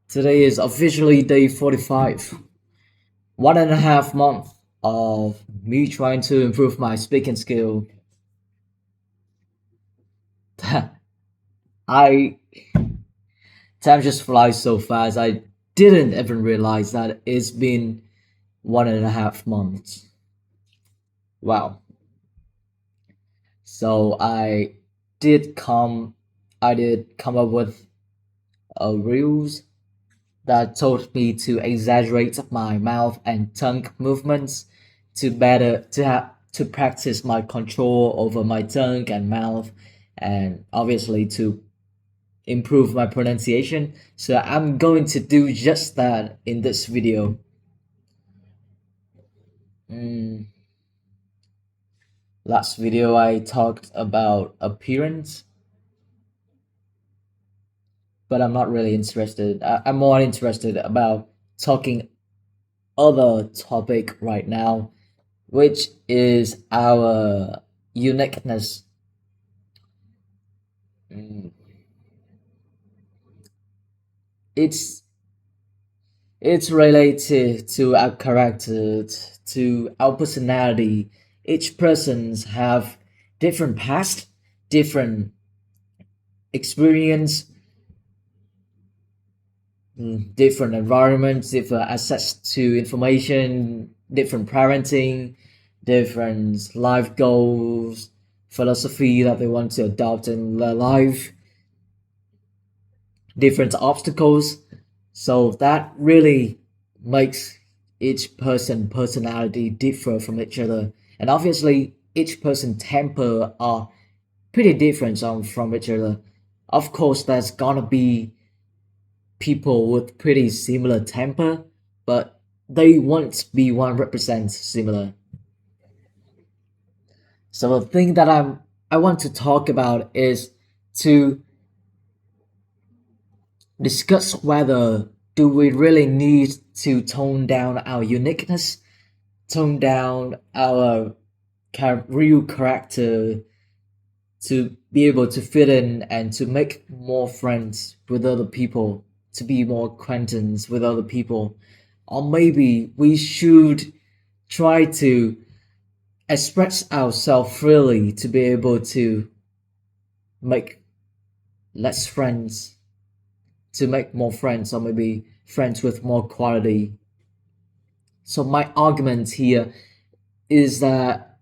Today is officially day 45. 1.5 months of me trying to improve my speaking skill. I Time just flies so fast. I didn't even realize that it's been 1.5 months. Wow. So did come I did come up with a rules that told me to exaggerate my mouth and tongue movements to practice my control over my tongue and mouth, and obviously to improve my pronunciation. So I'm going to do just that in this video. Mm, Last video I talked about appearance, but I'm not really interested. I'm more interested about talking other topic right now, which is our uniqueness. Mm, It's it's related to our character, to our personality. Each person's have different past, different experience, different environments, different access to information, different parenting, different life goals, philosophy that they want to adopt in their life, different obstacles. So that really makes each person personality differ from each other. And obviously each person temper are pretty different from each other. Of course there's gonna be people with pretty similar temper, but they won't be 100% similar. So the thing that I want to talk about is to discuss whether do we really need to tone down our uniqueness, tone down our real character to be able to fit in and to make more friends with other people, to be more acquaintance with other people. Or maybe we should try to express ourselves freely to be able to make less friends, to make more friends, or maybe friends with more quality. So my argument here is that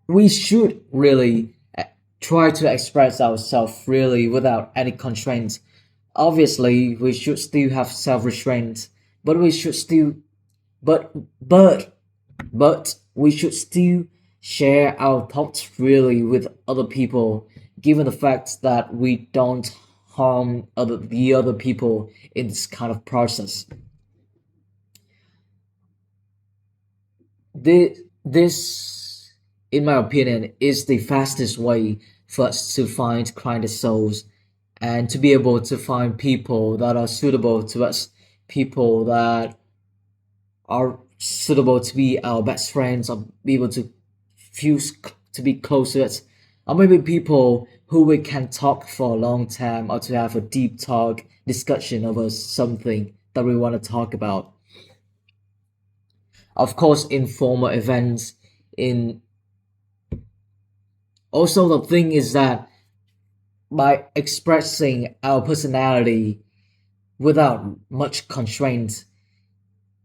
we should really try to express ourselves freely without any constraints. Obviously, we should still have self-restraint, but we should still, but but but we should still share our thoughts freely with other people, given the fact that we don't harm the other people in this kind of process. This, in my opinion, is the fastest way for us to find kindred souls and to be able to find people that are suitable to us, people that are suitable to be our best friends or be able to fuse to be close to us, or maybe people who we can talk for a long time or to have a deep talk discussion over something that we want to talk about. Of course, informal events. In Also, the thing is that by expressing our personality without much constraint,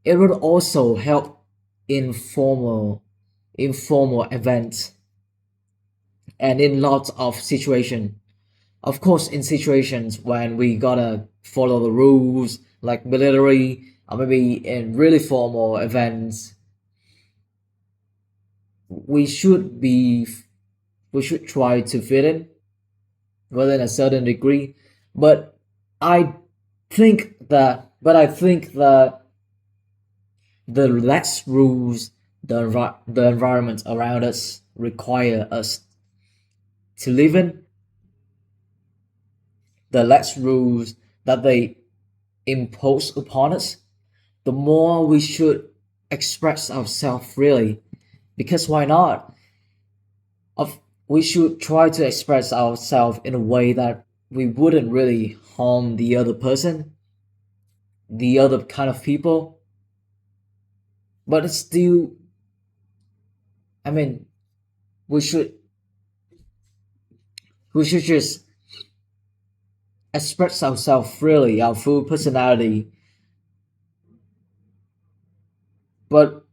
it would also help informal informal events and in lots of situation. Of course, in situations when we gotta follow the rules, like military, or maybe in really formal events, we should be we should try to fit in within a certain degree. But I I think that the less rules the environment around us require us to live in, the less rules that they impose upon us, the more we should express ourselves freely. Because why not? Of We should try to express ourselves in a way that we wouldn't really harm the other person, the other kind of people, but it's still, I mean, we should we should just express ourselves freely, our full personality. But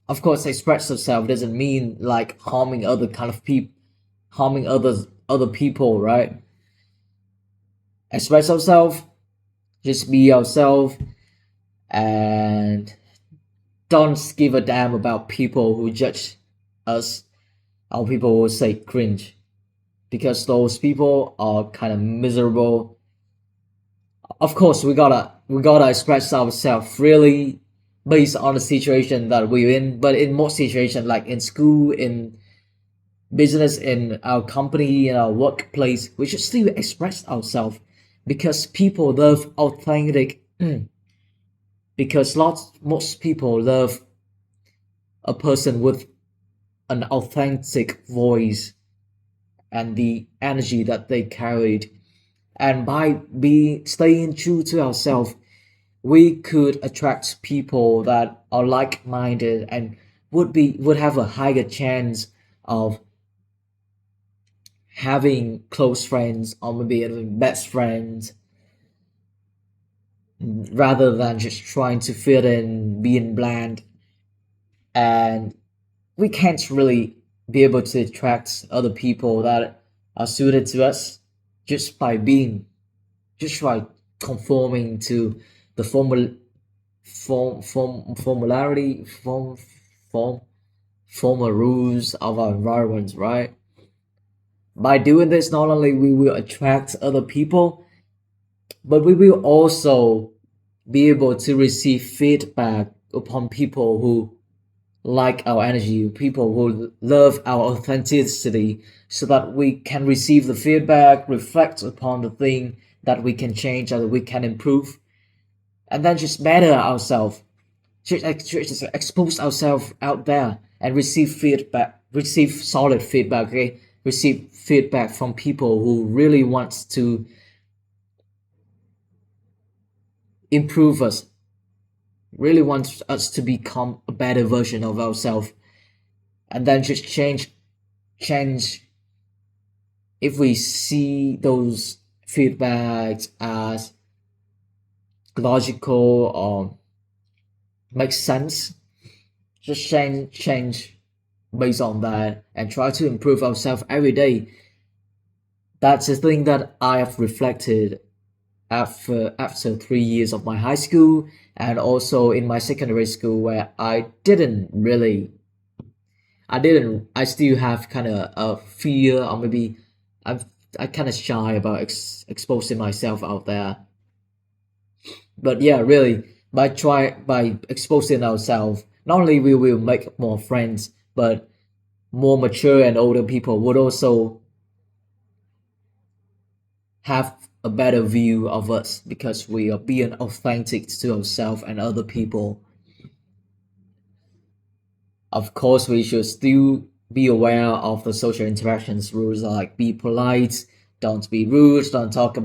of course, express yourself doesn't mean like harming other kind of people, harming other people, right? Express yourself, just be yourself, and don't give a damn about people who judge us, or people who say cringe, because those people are kind of miserable. Of course, we gotta express ourselves freely based on the situation that we're in. But in most situations, like in school, in business, in our company, in our workplace, we should still express ourselves because people love authentic. Because most people love a person with an authentic voice and the energy that they carried. And by being staying true to ourselves, we could attract people that are like-minded and would have a higher chance of having close friends or maybe having best friends rather than just trying to fit in, being bland. And we can't really be able to attract other people that are suited to us just by being, just by conforming to the formularity form formal rules of our environment, right? By doing this, not only we will attract other people, but we will also be able to receive feedback upon people who like our energy, people who love our authenticity, so that we can receive the feedback, reflect upon the thing that we can change, that we can improve, and then just better ourselves, just expose ourselves out there and receive feedback, receive solid feedback, okay? Receive feedback from people who really wants to improve us, really wants us to become a better version of ourselves, and then just change. If we see those feedbacks as logical or make sense, just change based on that and try to improve ourselves every day. That's the thing that I have reflected after 3 years of my high school and also in my secondary school, where I still have kind of a fear, or maybe I'm I kind of shy about exposing myself out there. But yeah, really, by exposing ourselves, not only we will make more friends, but more mature and older people would also have a better view of us because we are being authentic to ourselves and other people. Of course, we should still be aware of the social interactions rules, like be polite, don't be rude, don't ask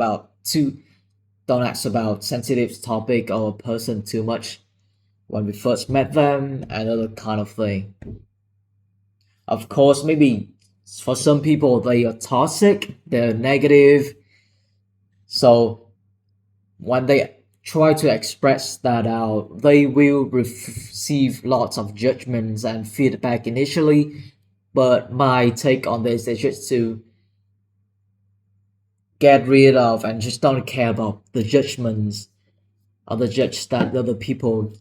about sensitive topic or person too much when we first met them, and other kind of thing. Of course, maybe for some people they are toxic, they're negative, so when they try to express that out, they will receive lots of judgments and feedback initially. But my take on this is just to get rid of and just don't care about the judgments or the judge that other people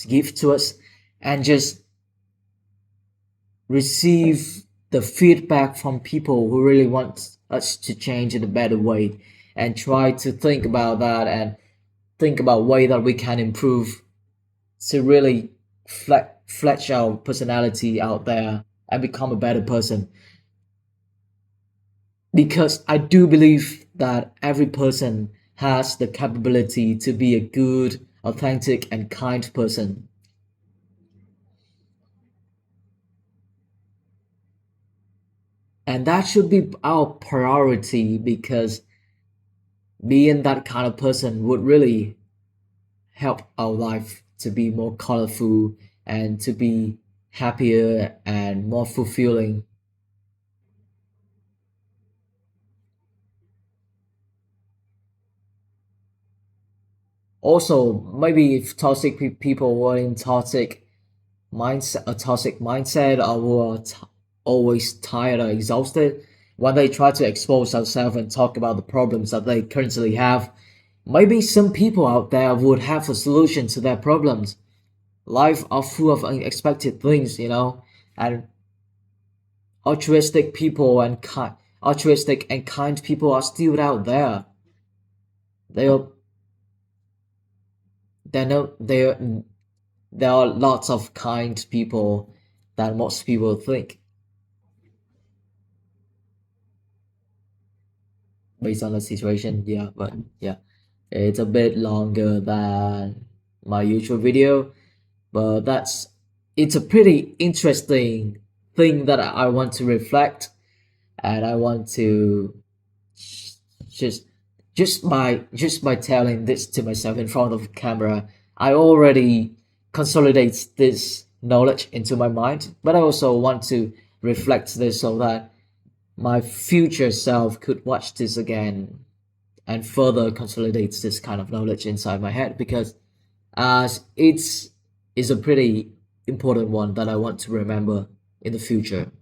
give to us, and just receive the feedback from people who really want us to change in a better way, and try to think about that and think about way that we can improve to really flesh our personality out there and become a better person. Because I do believe that every person has the capability to be a good, authentic, and kind person. And that should be our priority, because being that kind of person would really help our life to be more colorful and to be happier and more fulfilling. Also, maybe if toxic people were in toxic mindset, or were always tired or exhausted, when they try to expose themselves and talk about the problems that they currently have, maybe some people out there would have a solution to their problems. Life are full of unexpected things, and altruistic people and altruistic and kind people are still out there. They are they know there are lots of kind people than most people think, based on the situation. Yeah, but yeah, it's a bit longer than my usual video, but it's a pretty interesting thing that I want to reflect, and I want to just just by telling this to myself in front of camera, I already consolidate this knowledge into my mind, but I also want to reflect this so that my future self could watch this again and further consolidates this kind of knowledge inside my head, because it's is a pretty important one that I want to remember in the future.